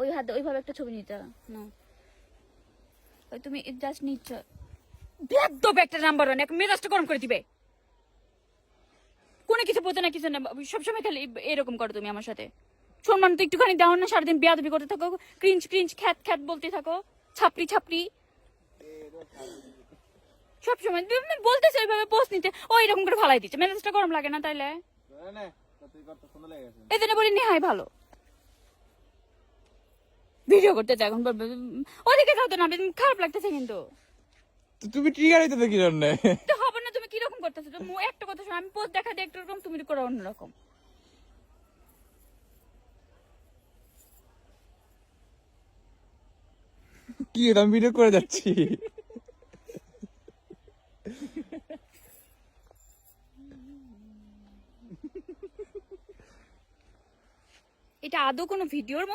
ওই হাতে ওইভাবে একটা ছবি নিতে না, ওই তুমি জাস্ট নিচ্ছ বেদব একটা নাম্বার ওয়ান, এক মেজাজটা গরম করে দিবে। কোনো কিছু বোঝে না, কিছু না, সবসময় খালি এরকম করো তুমি আমার সাথে। সম্মান তো একটুখানি দাও না, সারাদিন বেয়াদবি করতে থাকো, ক্রিঞ্চ ক্রিঞ্চ খ্যাত খ্যাত বলতে থাকো, ছাপড়ি ছাপড়ি সবসময় বলতেছে ওইভাবে পোস্ট নিতে, ও এরকম করে ফালাই দিচ্ছে, মেজাজটা গরম লাগে না তাইলে? এই জন্য বলি নেহাই ভালো ভিডিও করতে চাই। এখন ওদিকে যাও তো না, খারাপ লাগতেছে কিন্তু। তুমি ট্রিগার হইতে কি জন্য? তো হবে না, তুমি কিরকম করতেছো? একটা কথা শোনো, আমি পোস্ট দেখা দিই একরকম, তুমি করো অন্যরকম। কি আমি ভিডিও করে যাচ্ছি। এটা আদৌ কোনো ভিডিওর